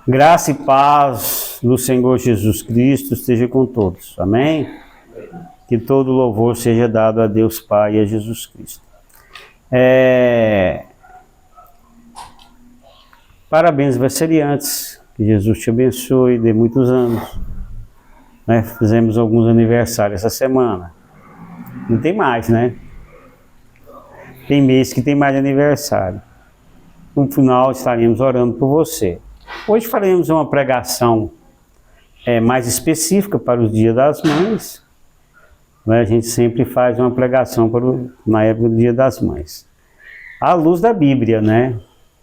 Graça e paz do Senhor Jesus Cristo esteja com todos. Amém? Que todo louvor seja dado a Deus Pai e a Jesus Cristo. Parabéns, aniversariantes. Que Jesus te abençoe, dê muitos anos. Fizemos alguns aniversários essa semana. Não tem mais, né? Tem mês que tem mais aniversário. No final estaremos orando por você. Hoje faremos uma pregação mais específica para os Dias das Mães. A gente sempre faz uma pregação na época do Dia das Mães. À luz da Bíblia, né?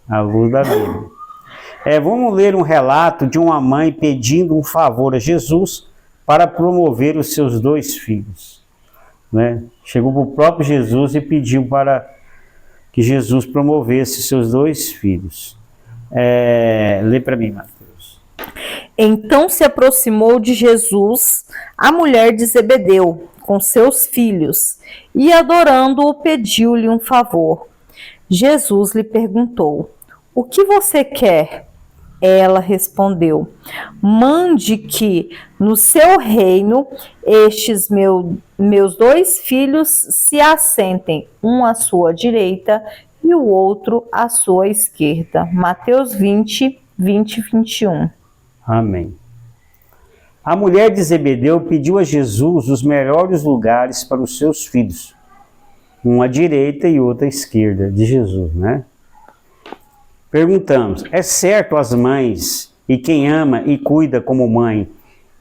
À luz da Bíblia. Vamos ler um relato de uma mãe pedindo um favor a Jesus para promover os seus 2 filhos. Chegou para o próprio Jesus e pediu para que Jesus promovesse seus 2 filhos. Lê para mim, Mateus. Então se aproximou de Jesus a mulher de Zebedeu, com seus filhos, e adorando-o pediu-lhe um favor. Jesus lhe perguntou: o que você quer? Ela respondeu: mande que no seu reino estes meus 2 filhos se assentem, um à sua direita e o outro à sua esquerda. Mateus 20, 20 e 21. Amém. A mulher de Zebedeu pediu a Jesus os melhores lugares para os seus filhos, um à direita e outro à esquerda de Jesus, né? Perguntamos: é certo as mães e quem ama e cuida como mãe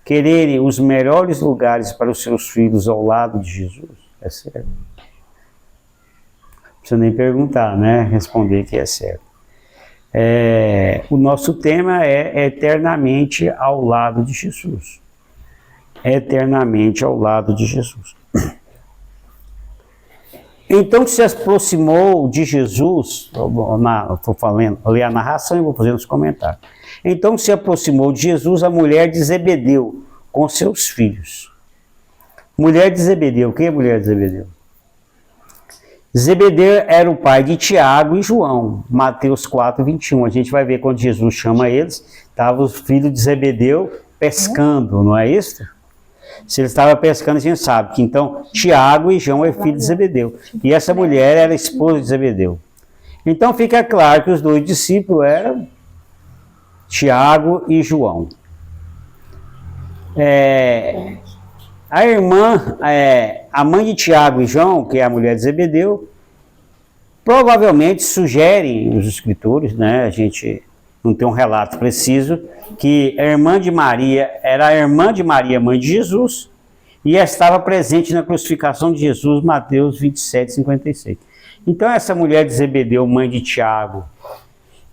quererem os melhores lugares para os seus filhos ao lado de Jesus? É certo. Não precisa nem perguntar, né? Responder que é certo. O nosso tema é eternamente ao lado de Jesus. Eternamente ao lado de Jesus. Então se aproximou de Jesus, estou falando, eu li a narração e vou fazer os comentários. Então se aproximou de Jesus a mulher de Zebedeu com seus filhos. Mulher de Zebedeu, quem é mulher de Zebedeu? Zebedeu era o pai de Tiago e João, Mateus 4, 21. A gente vai ver quando Jesus chama eles, estavam os filhos de Zebedeu pescando, não é isso? Se ele estava pescando, a gente sabe que então Tiago e João é filho de Zebedeu. E essa mulher era esposa de Zebedeu. Então fica claro que os 2 discípulos eram Tiago e João. A irmã, a mãe de Tiago e João, que é a mulher de Zebedeu, provavelmente sugerem os escritores, né? A gente não tem um relato preciso, que a irmã de Maria era a irmã de Maria, mãe de Jesus, e estava presente na crucificação de Jesus, Mateus 27, 56. Então essa mulher de Zebedeu, mãe de Tiago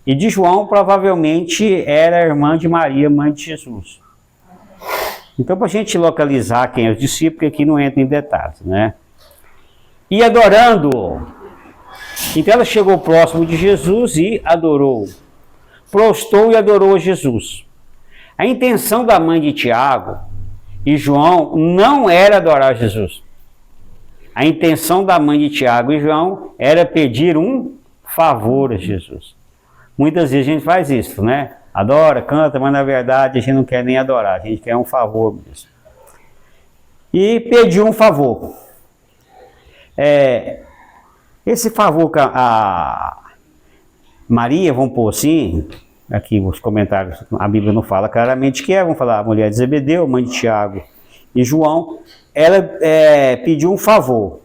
e de João, provavelmente era a irmã de Maria, mãe de Jesus. Então, para a gente localizar quem é os discípulos, porque aqui não entra em detalhes, né? E adorando-o. Então ela chegou próximo de Jesus e adorou. Prostou e adorou a Jesus. A intenção da mãe de Tiago e João não era adorar Jesus. A intenção da mãe de Tiago e João era pedir um favor a Jesus. Muitas vezes a gente faz isso, né? Adora, canta, mas na verdade a gente não quer nem adorar, a gente quer um favor mesmo. E pediu um favor. Esse favor que a Maria, vamos pôr assim, aqui os comentários, a Bíblia não fala claramente que vamos falar a mulher de Zebedeu, mãe de Tiago e João, ela pediu um favor.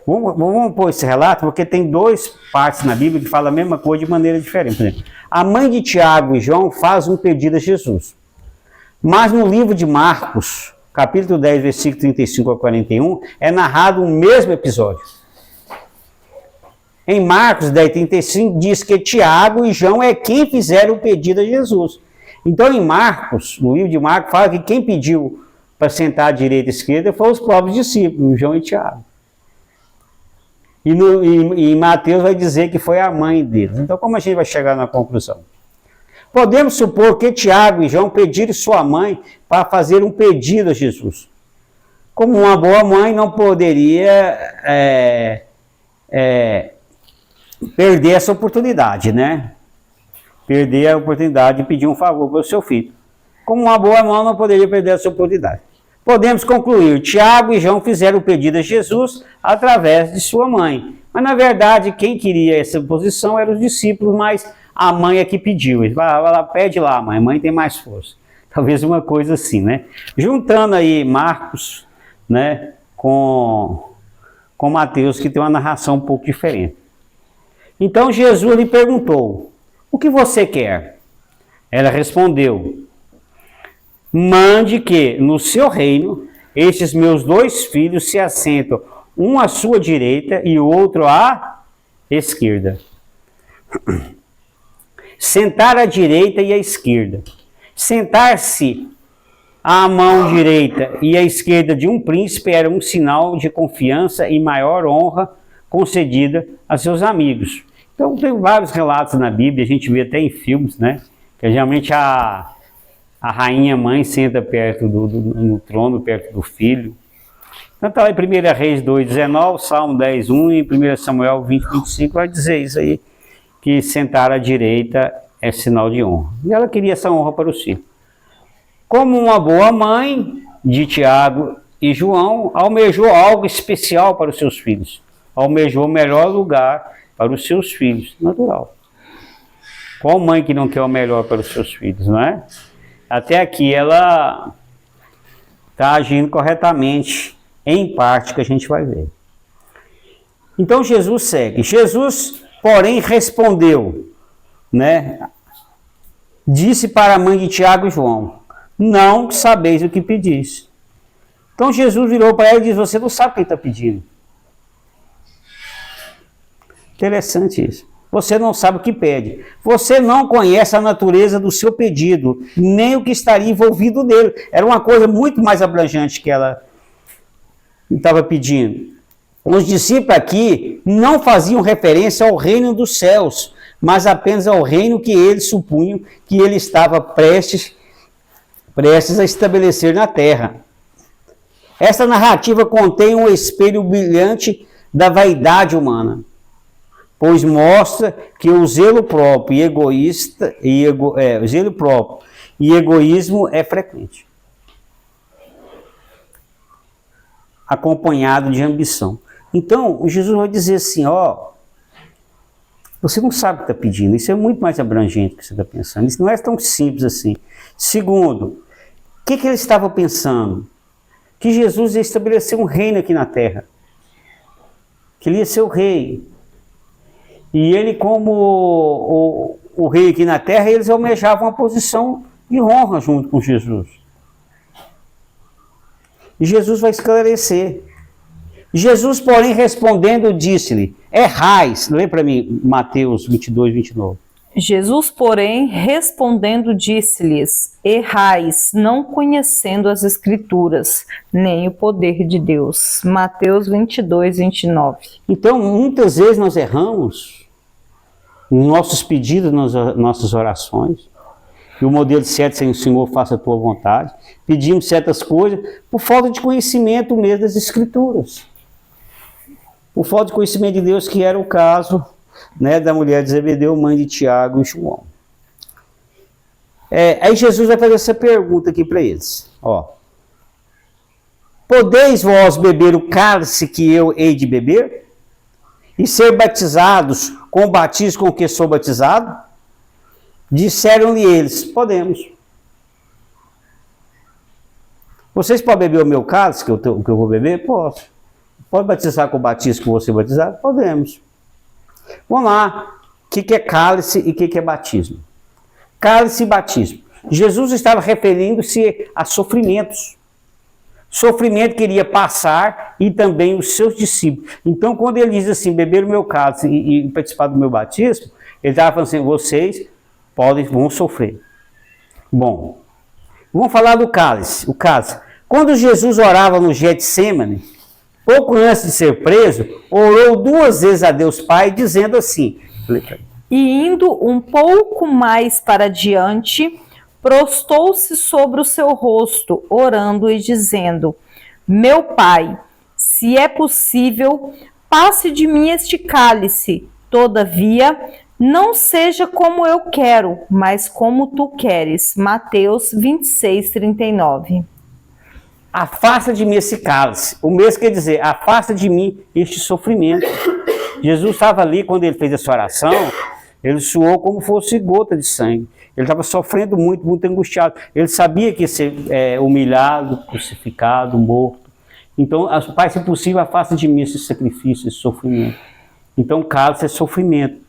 Vamos pôr esse relato, porque tem 2 partes na Bíblia que falam a mesma coisa de maneira diferente. Por exemplo, a mãe de Tiago e João faz um pedido a Jesus. Mas no livro de Marcos, capítulo 10, versículo 35 a 41, é narrado o mesmo episódio. Em Marcos 10, 35, diz que Tiago e João é quem fizeram o pedido a Jesus. Então em Marcos, no livro de Marcos, fala que quem pediu para sentar à direita e à esquerda foram os próprios discípulos, João e Tiago. E em Mateus vai dizer que foi a mãe deles. Então como a gente vai chegar na conclusão? Podemos supor que Tiago e João pediram sua mãe para fazer um pedido a Jesus. Como uma boa mãe não poderia perder essa oportunidade, né? perder a oportunidade de pedir um favor para o seu filho. Como uma boa mãe não poderia perder essa oportunidade. Podemos concluir, Tiago e João fizeram o pedido a Jesus através de sua mãe. Mas, na verdade, quem queria essa posição eram os discípulos, mas a mãe é que pediu. Ele vai lá, pede lá, mãe. A mãe tem mais força. Talvez uma coisa assim, né? Juntando aí Marcos, né, com Mateus, que tem uma narração um pouco diferente. Então, Jesus lhe perguntou, o que você quer? Ela respondeu, mande que, no seu reino, estes meus 2 filhos se assentam, um à sua direita e o outro à esquerda. Sentar à direita e à esquerda. Sentar-se à mão direita e à esquerda de um príncipe era um sinal de confiança e maior honra concedida a seus amigos. Então tem vários relatos na Bíblia, a gente vê até em filmes, né? Que geralmente a rainha mãe senta perto no trono, perto do filho. Então está lá em 1 Reis 2,19, Salmo 10,1 e 1 Samuel 20,25 vai dizer isso aí, que sentar à direita é sinal de honra. E ela queria essa honra para o filho. Como uma boa mãe de Tiago e João, almejou algo especial para os seus filhos. Almejou o melhor lugar para os seus filhos. Natural. Qual mãe que não quer o melhor para os seus filhos, não é? Até aqui ela está agindo corretamente, em parte, que a gente vai ver. Então Jesus segue. Jesus, porém, respondeu, né? Disse para a mãe de Tiago e João, não sabeis o que pedis. Então Jesus virou para ela e disse, você não sabe o que está pedindo. Interessante isso. Você não sabe o que pede. Você não conhece a natureza do seu pedido, nem o que estaria envolvido nele. Era uma coisa muito mais abrangente que ela estava pedindo. Os discípulos aqui não faziam referência ao reino dos céus, mas apenas ao reino que eles supunham que ele estava prestes a estabelecer na terra. Essa narrativa contém um espelho brilhante da vaidade humana, pois mostra que o zelo próprio e egoísmo é frequente, acompanhado de ambição. Então, Jesus vai dizer assim, você não sabe o que está pedindo, isso é muito mais abrangente do que você está pensando, isso não é tão simples assim. Segundo, o que ele estava pensando? Que Jesus ia estabelecer um reino aqui na terra, que ele ia ser o rei. E ele, como o rei aqui na terra, eles almejavam uma posição de honra junto com Jesus. E Jesus vai esclarecer. Jesus, porém, respondendo, disse-lhe, errais. Lê para mim Mateus 22, 29. Jesus, porém, respondendo, disse-lhes, errais, não conhecendo as Escrituras, nem o poder de Deus. Mateus 22, 29. Então, muitas vezes nós erramos nos nossos pedidos, nas nossas orações. E o modelo certo é, Senhor, faça a tua vontade. Pedimos certas coisas por falta de conhecimento mesmo das Escrituras. Por falta de conhecimento de Deus, que era o caso, né, da mulher de Zebedeu, mãe de Tiago e João. Aí Jesus vai fazer essa pergunta aqui para eles. Podeis vós beber o cálice que eu hei de beber? E ser batizados com o batismo com que sou batizado? Disseram-lhe eles, podemos. Vocês podem beber o meu cálice que eu vou beber? Posso. Pode batizar com o batismo que você batizado? Podemos. Vamos lá. O que é cálice e o que é batismo? Cálice e batismo. Jesus estava referindo-se a sofrimentos. Sofrimento que iria passar e também os seus discípulos. Então, quando ele diz assim, beber o meu cálice e participar do meu batismo, ele estava falando assim, vocês vão sofrer. Bom, vamos falar do cálice. O cálice. Quando Jesus orava no Getsêmani, pouco antes de ser preso, orou 2 vezes a Deus Pai, dizendo assim, e indo um pouco mais para diante, prostou-se sobre o seu rosto, orando e dizendo, meu Pai, se é possível, passe de mim este cálice, todavia, Não seja como eu quero, mas como tu queres. Mateus 26, 39. Afasta de mim esse cálice. O mesmo quer dizer, afasta de mim este sofrimento. Jesus estava ali quando ele fez essa oração, ele suou como fosse gota de sangue. Ele estava sofrendo muito, muito angustiado. Ele sabia que ia ser humilhado, crucificado, morto. Então, Pai, se possível, afasta de mim esse sacrifício, esse sofrimento. Então, cálice é sofrimento.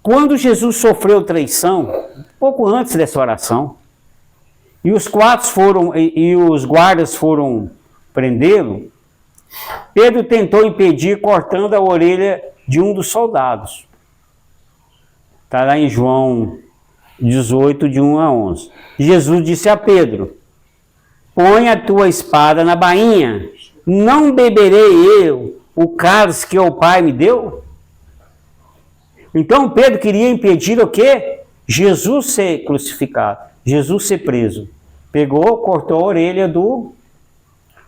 Quando Jesus sofreu traição, pouco antes dessa oração, e os guardas foram prendê-lo, Pedro tentou impedir cortando a orelha de um dos soldados. Está lá em João 18, de 1 a 11. Jesus disse a Pedro: põe a tua espada na bainha, não beberei eu o cálice que o Pai me deu? Então Pedro queria impedir o quê? Jesus ser crucificado, Jesus ser preso. Pegou, cortou a orelha do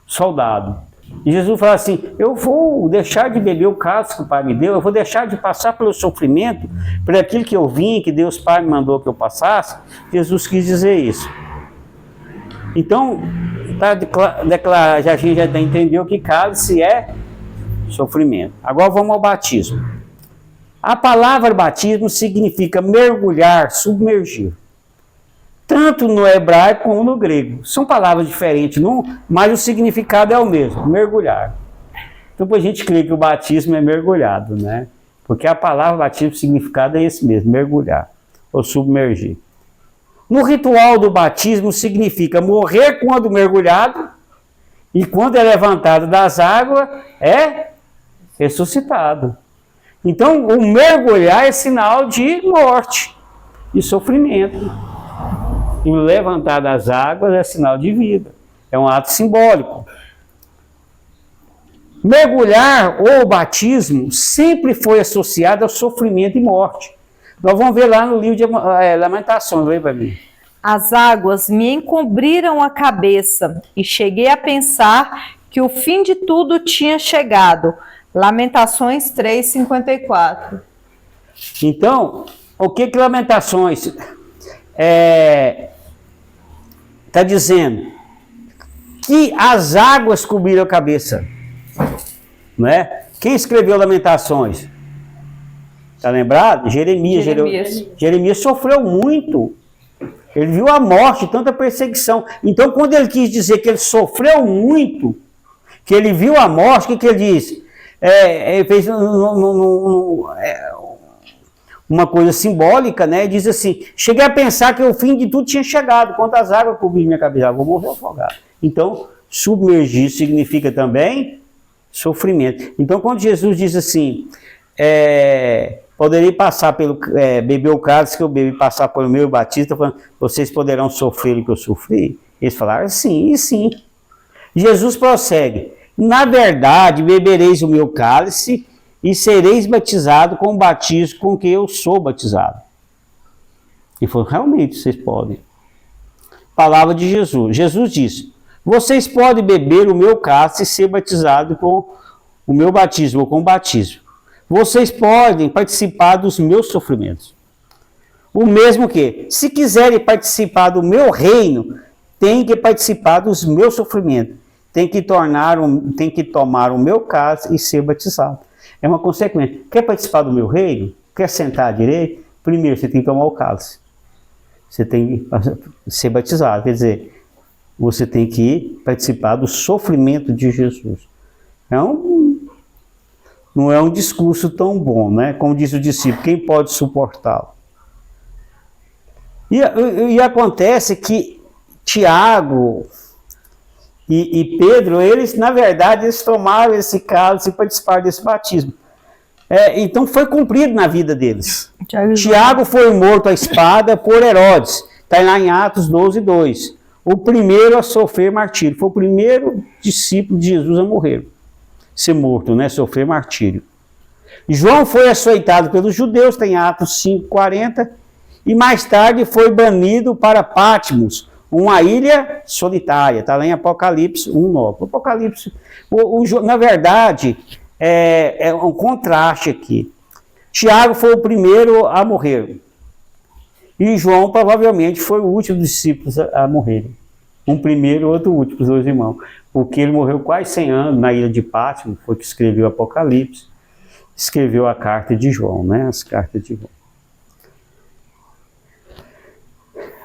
soldado. E Jesus fala assim: eu vou deixar de beber o cálice que o Pai me deu, eu vou deixar de passar pelo sofrimento, por aquilo que eu vim, que Deus Pai me mandou que eu passasse. Jesus quis dizer isso. Então, a gente já entendeu que cálice é sofrimento. Agora vamos ao batismo. A palavra batismo significa mergulhar, submergir. Tanto no hebraico como no grego. São palavras diferentes, mas o significado é o mesmo, mergulhar. Então a gente crê que o batismo é mergulhado, né? Porque a palavra batismo, o significado é esse mesmo, mergulhar ou submergir. No ritual do batismo significa morrer quando mergulhado e quando é levantado das águas é ressuscitado. Então o mergulhar é sinal de morte e sofrimento. E o levantar das águas é sinal de vida. É um ato simbólico. Mergulhar ou batismo sempre foi associado ao sofrimento e morte. Nós vamos ver lá no livro de Lamentações. Lê para mim. As águas me encobriram a cabeça e cheguei a pensar que o fim de tudo tinha chegado. Lamentações 3:54. Então, o que Lamentações está dizendo? Que as águas cobriram a cabeça. Não é? Quem escreveu Lamentações? Está lembrado? Jeremias. Jeremias sofreu muito. Ele viu a morte, tanta perseguição. Então, quando ele quis dizer que ele sofreu muito, que ele viu a morte, o que ele disse? Ele fez uma coisa simbólica, né? Diz assim: cheguei a pensar que o fim de tudo tinha chegado. Quantas águas cobriram minha cabeça? Vou morrer afogado. Então, submergir significa também sofrimento. Então, quando Jesus diz assim, poderei passar beber o cálice que eu bebi, passar pelo meu batismo, falando, vocês poderão sofrer o que eu sofri? Eles falaram sim e sim. Jesus prossegue: na verdade, bebereis o meu cálice e sereis batizado com o batismo com que eu sou batizado. E falou, realmente vocês podem. Palavra de Jesus. Jesus disse: vocês podem beber o meu cálice e ser batizado com o meu batismo ou com o batismo. Vocês podem participar dos meus sofrimentos. O mesmo que, se quiserem participar do meu reino, tem que participar dos meus sofrimentos. Tem que tomar o meu cálice e ser batizado. É uma consequência. Quer participar do meu reino? Quer sentar à direita? Primeiro você tem que tomar o cálice. Você tem que ser batizado. Quer dizer, você tem que participar do sofrimento de Jesus. Não é um discurso tão bom, né? Como diz o discípulo, quem pode suportá-lo? E acontece que Tiago e Pedro, eles, na verdade, eles tomaram esse cálice e participaram desse batismo. Então foi cumprido na vida deles. Tiago foi morto à espada por Herodes. Está lá em Atos 12:2. O primeiro a sofrer martírio. Foi o primeiro discípulo de Jesus a morrer. Ser morto, né? Sofrer martírio. João foi açoitado pelos judeus, tem Atos 5:40, e mais tarde foi banido para Patmos, uma ilha solitária, está lá em Apocalipse 1:9. Apocalipse, na verdade, é um contraste aqui. Tiago foi o primeiro a morrer. E João provavelmente foi o último dos discípulos a morrerem. Um primeiro e outro último, os dois irmãos. Porque ele morreu quase 100 anos na ilha de Pátimo, foi que escreveu o Apocalipse, escreveu a carta de João, né? As cartas de João.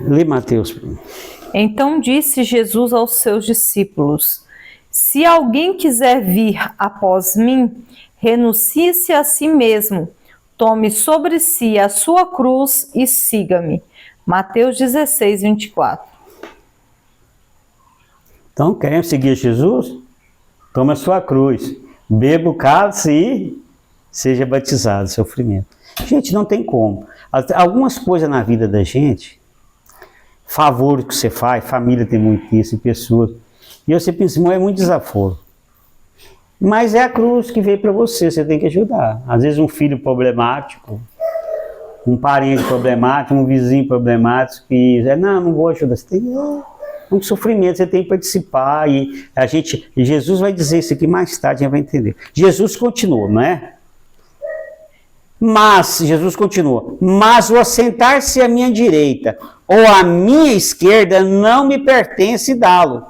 Lê Mateus. Então disse Jesus aos seus discípulos: Se alguém quiser vir após mim, renuncie-se a si mesmo, tome sobre si a sua cruz e siga-me. Mateus 16, 24. Então, queremos seguir Jesus? Toma a sua cruz, beba o cálice e seja batizado, sofrimento. Gente, não tem como. Algumas coisas na vida da gente, favor que você faz, família tem muito isso, e pessoas. E você pensa, é muito desaforo. Mas é a cruz que veio para você, você tem que ajudar. Às vezes um filho problemático, um parente problemático, um vizinho problemático, que não vou ajudar. Você tem um sofrimento, você tem que participar. E Jesus vai dizer isso aqui mais tarde, a gente vai entender. Jesus continua, não é? Mas, Jesus continua, mas o assentar-se à minha direita ou à minha esquerda não me pertence dá-lo,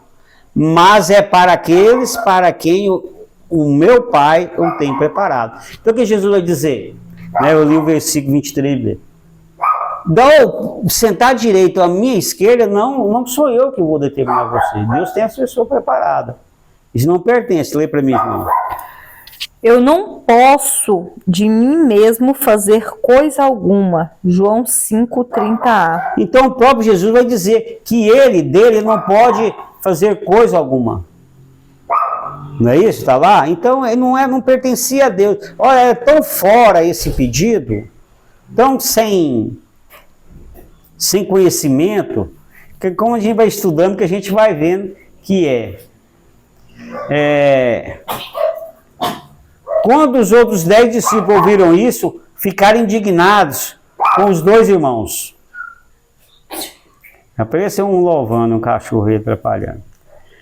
mas é para aqueles para quem o meu Pai o tem preparado. Então o que Jesus vai dizer? Eu li o versículo 23b. Sentar à direita ou à minha esquerda, não sou eu que vou determinar você. Deus tem essa pessoa preparada. Isso não pertence. Lê para mim, irmão. Eu não posso de mim mesmo fazer coisa alguma. João 5:30a. Então o próprio Jesus vai dizer que dele não pode fazer coisa alguma. Não é isso? Está lá? Então não pertencia a Deus. Olha, é tão fora esse pedido, tão sem conhecimento, que como a gente vai estudando, que a gente vai vendo que quando os outros 10 discípulos ouviram isso, ficaram indignados com os dois irmãos. Apareceu um louvando, um cachorro aí atrapalhando.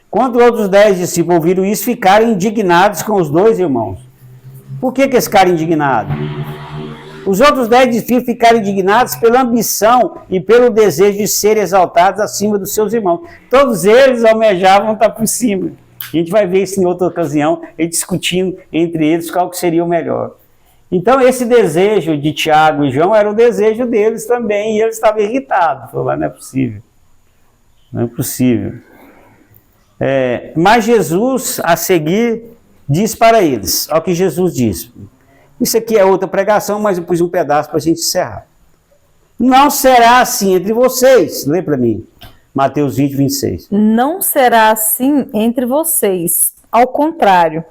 Quando os outros 10 discípulos ouviram isso, ficaram indignados com os dois irmãos. Por que eles ficaram indignados? Os outros 10 discípulos ficaram indignados pela ambição e pelo desejo de serem exaltados acima dos seus irmãos. Todos eles almejavam estar por cima. A gente vai ver isso em outra ocasião, eles discutindo entre eles qual que seria o melhor. Então esse desejo de Tiago e João era o desejo deles também, e eles estavam irritados. Falaram, não é possível. Não é possível. Mas Jesus, a seguir, diz para eles, olha o que Jesus diz. Isso aqui é outra pregação, mas eu pus um pedaço para a gente encerrar. Não será assim entre vocês. Lê para mim. Mateus 20, 26. Não será assim entre vocês. Ao contrário,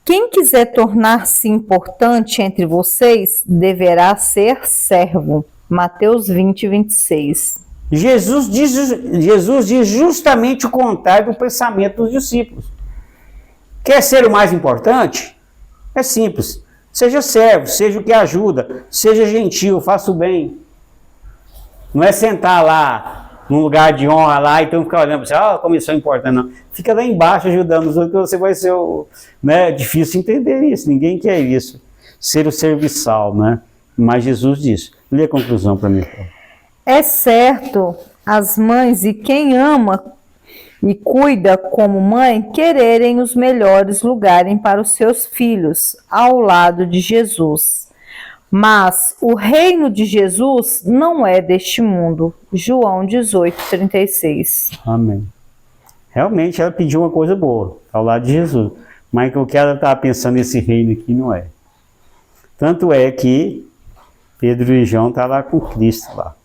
quem quiser tornar-se importante entre vocês, deverá ser servo. Mateus 20, 26. Jesus diz justamente o contrário do pensamento dos discípulos. Quer ser o mais importante? É simples. Seja servo, seja o que ajuda, seja gentil, faça o bem. Não é sentar lá num lugar de honra lá, então ficar olhando para você, comissão importante, não. Fica lá embaixo ajudando os outros, que você vai ser é difícil entender isso, ninguém quer isso. Ser o serviçal, né? Mas Jesus disse. Lê a conclusão para mim. É certo, as mães e quem ama e cuida como mãe quererem os melhores lugares para os seus filhos, ao lado de Jesus. Mas o reino de Jesus não é deste mundo. João 18, 36. Amém. Realmente ela pediu uma coisa boa, ao lado de Jesus. Mas o que ela estava pensando nesse reino aqui não é. Tanto é que Pedro e João estão lá com Cristo lá.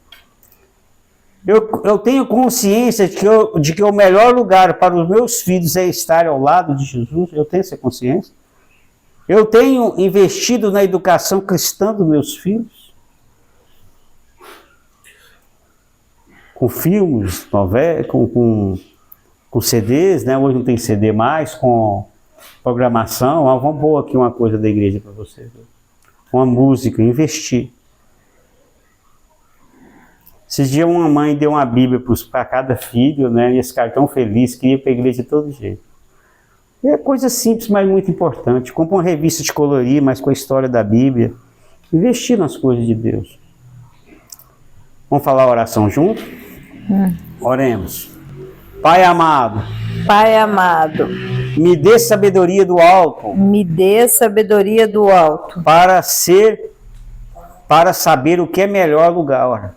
Eu tenho consciência de que o melhor lugar para os meus filhos é estar ao lado de Jesus. Eu tenho essa consciência. Eu tenho investido na educação cristã dos meus filhos. Com filmes, novelas, com CDs, né? Hoje não tem CD mais, com programação. Vamos pôr aqui uma coisa da igreja para você. Uma música, investir. Esses dias uma mãe deu uma Bíblia para cada filho, né? E esse cara tão feliz, queria ir para a igreja de todo jeito. É coisa simples, mas muito importante. Compra uma revista de colorir, mas com a história da Bíblia. Investir nas coisas de Deus. Vamos falar a oração junto? Oremos. Pai amado. Pai amado, Me dê sabedoria do alto. me dê sabedoria do alto Para saber o que é melhor lugar.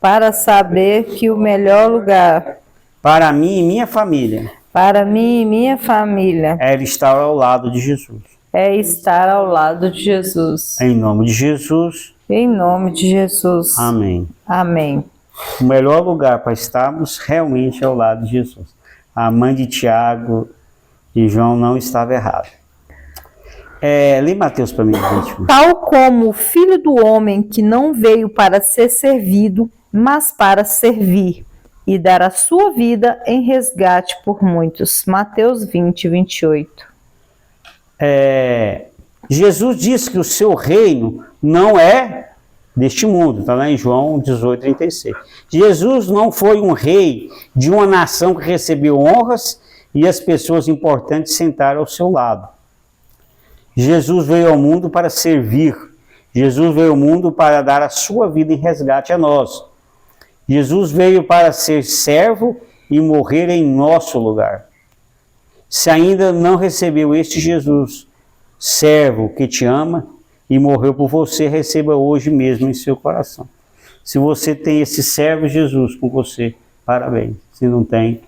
para saber que o melhor lugar Para mim e minha família. para mim e minha família É estar ao lado de Jesus. é estar ao lado de Jesus. Em nome de Jesus. Em nome de Jesus. Amém. Amém. O melhor lugar para estarmos realmente ao lado de Jesus. A mãe de Tiago e João não estava errada. Lê Mateus para mim, gente. Tal como o Filho do Homem que não veio para ser servido, mas para servir e dar a sua vida em resgate por muitos. Mateus 20, 28. Jesus disse que o seu reino não é deste mundo, está lá em João 18, 36. Jesus não foi um rei de uma nação que recebeu honras e as pessoas importantes sentaram ao seu lado. Jesus veio ao mundo para servir. Jesus veio ao mundo para dar a sua vida em resgate a nós. Jesus veio para ser servo e morrer em nosso lugar. Se ainda não recebeu este Jesus, servo que te ama e morreu por você, receba hoje mesmo em seu coração. Se você tem esse servo Jesus com você, parabéns. Se não tem,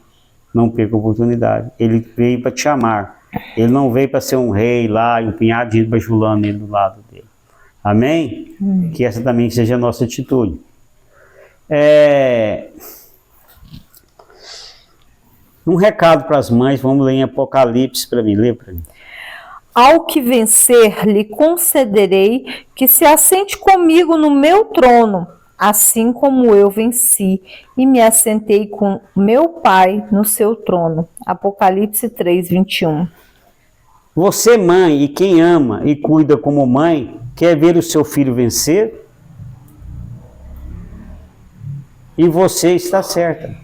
não perca a oportunidade. Ele veio para te amar. Ele não veio para ser um rei lá e um punhado de gente bajulando ele do lado dele. Amém? Que essa também seja a nossa atitude. Um recado para as mães, vamos ler em Apocalipse para mim, lê para mim. Ao que vencer, lhe concederei que se assente comigo no meu trono, assim como eu venci e me assentei com meu Pai no seu trono. Apocalipse 3, 21. Você, mãe, e quem ama e cuida como mãe, quer ver o seu filho vencer? E você está certa.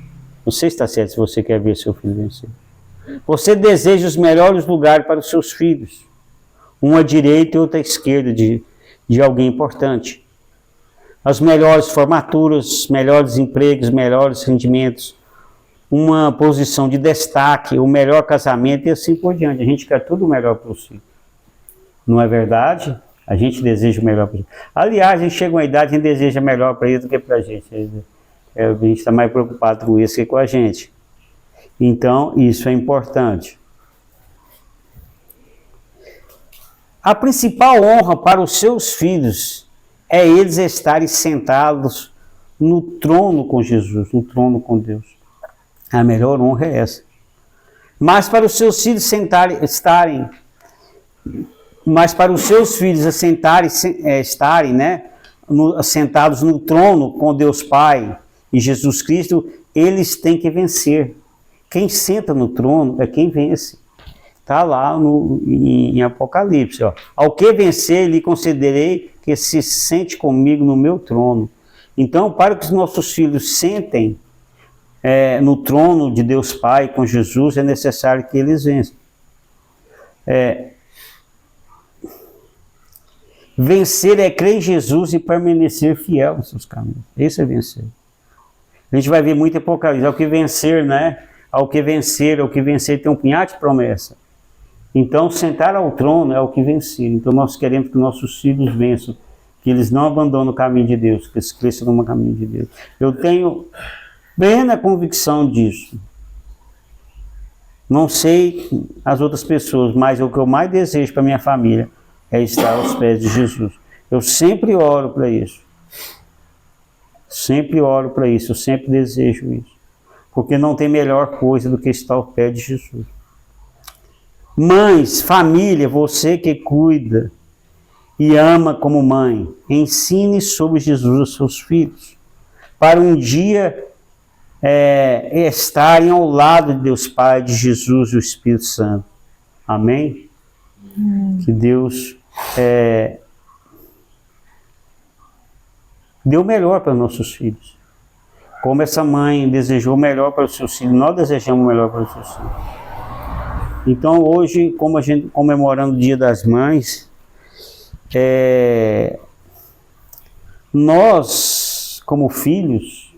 Você está certo se você quer ver seu filho vencer. Você deseja os melhores lugares para os seus filhos. Uma à direita e outra à esquerda de alguém importante. As melhores formaturas, melhores empregos, melhores rendimentos. Uma posição de destaque, o melhor casamento e assim por diante. A gente quer tudo o melhor para os filhos. Não é verdade? A gente deseja o melhor para os filhos. Aliás, a gente chega a uma idade e a gente deseja melhor para eles do que para a gente. A gente está mais preocupado com isso que com a gente. Então, isso é importante. A principal honra para os seus filhos é eles estarem sentados no trono com Jesus, no trono com Deus. A melhor honra é essa. Mas para os seus filhos estarem, né, sentados no trono com Deus Pai e Jesus Cristo, eles têm que vencer. Quem senta no trono é quem vence. Está lá em Apocalipse. Ó. Ao que vencer, lhe concederei que se sente comigo no meu trono. Então, para que os nossos filhos sentem no trono de Deus Pai com Jesus, é necessário que eles vençam. Vencer é crer em Jesus e permanecer fiel nos seus caminhos. Esse é vencer. A gente vai ver muito Apocalipse. Ao que vencer, né? Ao que vencer tem um punhado de promessa. Então, sentar ao trono é o que vencer. Então, nós queremos que nossos filhos vençam, que eles não abandonem o caminho de Deus, que eles cresçam no caminho de Deus. Eu tenho plena convicção disso. Não sei as outras pessoas, mas o que eu mais desejo para minha família é estar aos pés de Jesus. Eu sempre oro para isso. Sempre oro para isso, eu sempre desejo isso. Porque não tem melhor coisa do que estar ao pé de Jesus. Mães, família, você que cuida e ama como mãe, ensine sobre Jesus aos seus filhos, para um dia estarem ao lado de Deus Pai, de Jesus e do Espírito Santo. Amém? Que Deus dê o melhor para nossos filhos. Como essa mãe desejou o melhor para os seus filhos, nós desejamos o melhor para os seus filhos. Então hoje, como a gente comemorando o Dia das Mães, Nós, como filhos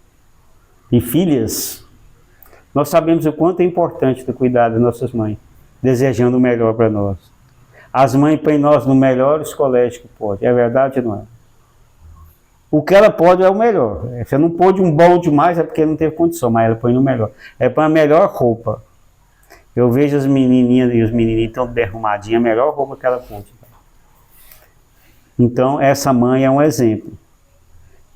e filhas, nós sabemos o quanto é importante ter cuidado das nossas mães, desejando o melhor para nós. As mães põem nós no melhores colégios que pode, é verdade ou não é? O que ela pode é o melhor. Você não pôde um bom demais, é porque não teve condição, mas ela põe no melhor. É põe a melhor roupa. Eu vejo as menininhas e os menininhos tão bem arrumadinhos, a melhor roupa que ela pôde. Então, essa mãe é um exemplo.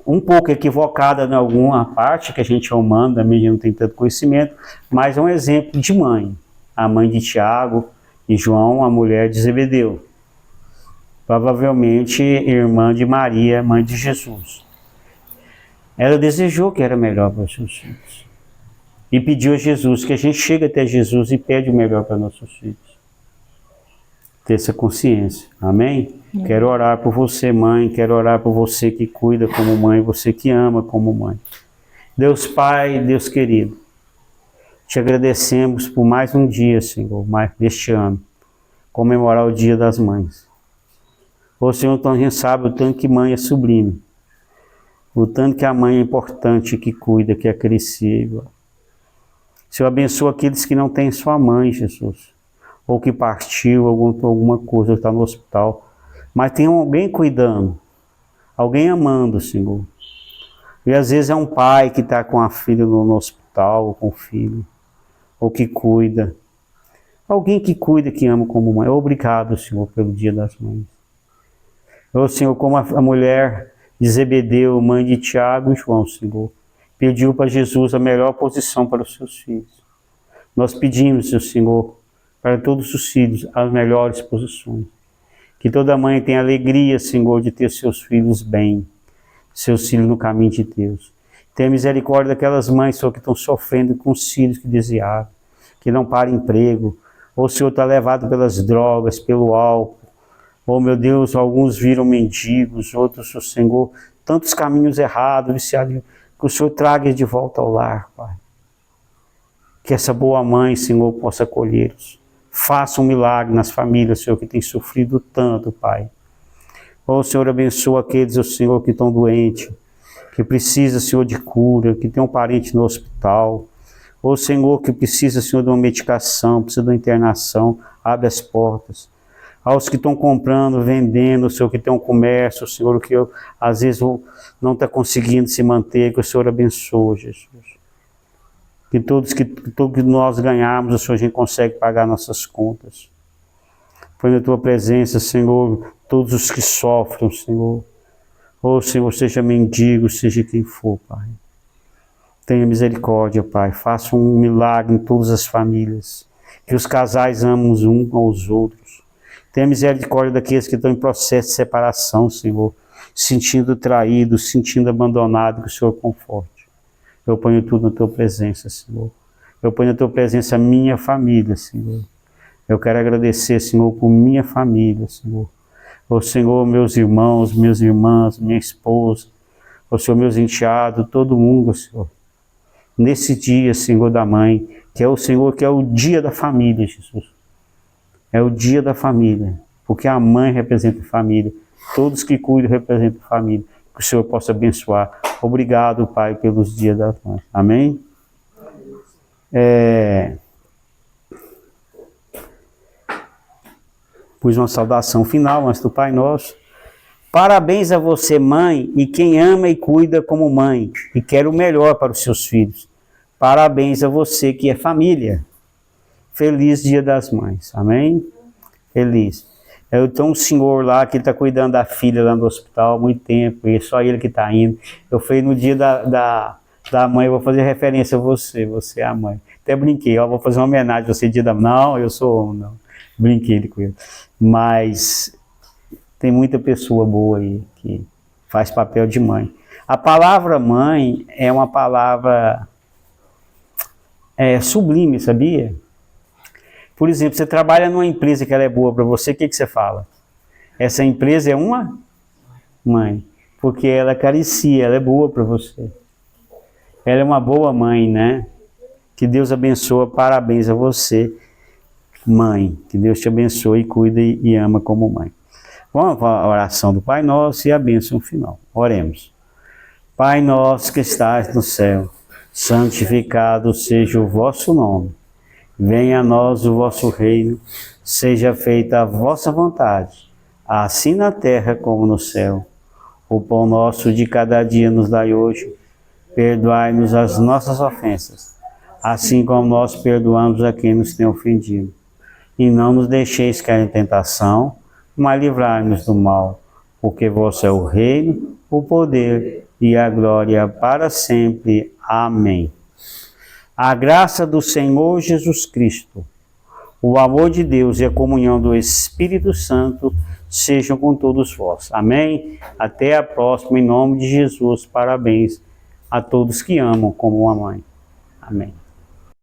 Um pouco equivocada em alguma parte, que a gente é humano, da mídia não tem tanto conhecimento, mas é um exemplo de mãe. A mãe de Tiago e João, a mulher de Zebedeu. Provavelmente irmã de Maria, mãe de Jesus. Ela desejou que era melhor para os seus filhos. E pediu a Jesus, que a gente chegue até Jesus e pede o melhor para nossos filhos. Ter essa consciência. Amém? Quero orar por você, mãe. Quero orar por você que cuida como mãe, você que ama como mãe. Deus Pai, Deus querido, te agradecemos por mais um dia, Senhor, mais deste ano, comemorar o Dia das Mães. Ô Senhor, então a gente sabe o tanto que mãe é sublime, o tanto que a mãe é importante, que cuida, que é acrescível. Senhor, abençoa aqueles que não têm sua mãe, Jesus, ou que partiu, alguma coisa, está no hospital, mas tem alguém cuidando, alguém amando, Senhor. E às vezes é um pai que está com a filha no hospital, ou com o filho, ou que cuida. Alguém que cuida, que ama como mãe. Obrigado, Senhor, pelo Dia das Mães. Ô Senhor, como a mulher de Zebedeu, mãe de Tiago e João, Senhor, pediu para Jesus a melhor posição para os seus filhos. Nós pedimos, Senhor, para todos os filhos, as melhores posições. Que toda mãe tenha alegria, Senhor, de ter seus filhos bem, seus filhos no caminho de Deus. Tenha misericórdia daquelas mães, Senhor, que estão sofrendo com os filhos que desviaram, que não param emprego, ou o Senhor está levado pelas drogas, pelo álcool. Oh, meu Deus, alguns viram mendigos, outros, o Senhor, tantos caminhos errados, viciados, que o Senhor traga de volta ao lar, Pai. Que essa boa mãe, Senhor, possa acolhê-los. Faça um milagre nas famílias, Senhor, que tem sofrido tanto, Pai. Oh, Senhor, abençoa aqueles, oh, Senhor, que estão doentes, que precisa, Senhor, de cura, que tem um parente no hospital. Oh, Senhor, que precisa, Senhor, de uma medicação, precisa de uma internação, abre as portas. Aos que estão comprando, vendendo, Senhor, que tem um comércio, Senhor, que eu, às vezes não está conseguindo se manter, que o Senhor abençoe, Jesus. Que tudo que nós ganharmos, o Senhor, a gente consegue pagar nossas contas. Põe na Tua presença, Senhor, todos os que sofrem, Senhor. Oh, Senhor, seja mendigo, seja quem for, Pai. Tenha misericórdia, Pai. Faça um milagre em todas as famílias. Que os casais amem uns aos outros. Tenha misericórdia daqueles que estão em processo de separação, Senhor, sentindo traídos, sentindo abandonado, que o Senhor conforte. Eu ponho tudo na Tua presença, Senhor. Eu ponho na Tua presença a minha família, Senhor. Eu quero agradecer, Senhor, por minha família, Senhor. Ô Senhor, meus irmãos, minhas irmãs, minha esposa, ô Senhor, meus enteados, todo mundo, Senhor. Nesse dia, Senhor, da mãe, que é o Senhor, que é o dia da família, Jesus. É o dia da família, porque a mãe representa a família, todos que cuidam representam a família, que o Senhor possa abençoar. Obrigado, Pai, pelos dias das mães. Amém? Pus uma saudação final antes do Pai Nosso. Parabéns a você, mãe, e quem ama e cuida como mãe, e quer o melhor para os seus filhos. Parabéns a você que é família. Feliz Dia das Mães, amém? Feliz. Eu tenho um senhor lá que está cuidando da filha lá no hospital há muito tempo, e só ele que está indo. Eu falei, no dia da mãe, eu vou fazer referência a você é a mãe. Até brinquei, ó, vou fazer uma homenagem a você, dia da mãe. Não, eu sou homem, não. Brinquei com ele. Mas tem muita pessoa boa aí que faz papel de mãe. A palavra mãe é uma palavra sublime, sabia? Por exemplo, você trabalha numa empresa que ela é boa para você, o que você fala? Essa empresa é uma mãe, porque ela acaricia, ela é boa para você. Ela é uma boa mãe, né? Que Deus abençoe, parabéns a você, mãe. Que Deus te abençoe, cuida e ama como mãe. Vamos para a oração do Pai Nosso e a bênção final. Oremos. Pai nosso que estás no céu, santificado seja o vosso nome. Venha a nós o vosso reino, seja feita a vossa vontade, assim na terra como no céu. O pão nosso de cada dia nos dai hoje. Perdoai-nos as nossas ofensas, assim como nós perdoamos a quem nos tem ofendido. E não nos deixeis cair em tentação, mas livrai-nos do mal, porque vosso é o reino, o poder e a glória para sempre. Amém. A graça do Senhor Jesus Cristo, o amor de Deus e a comunhão do Espírito Santo sejam com todos vós. Amém? Até a próxima, em nome de Jesus. Parabéns a todos que amam como uma mãe. Amém.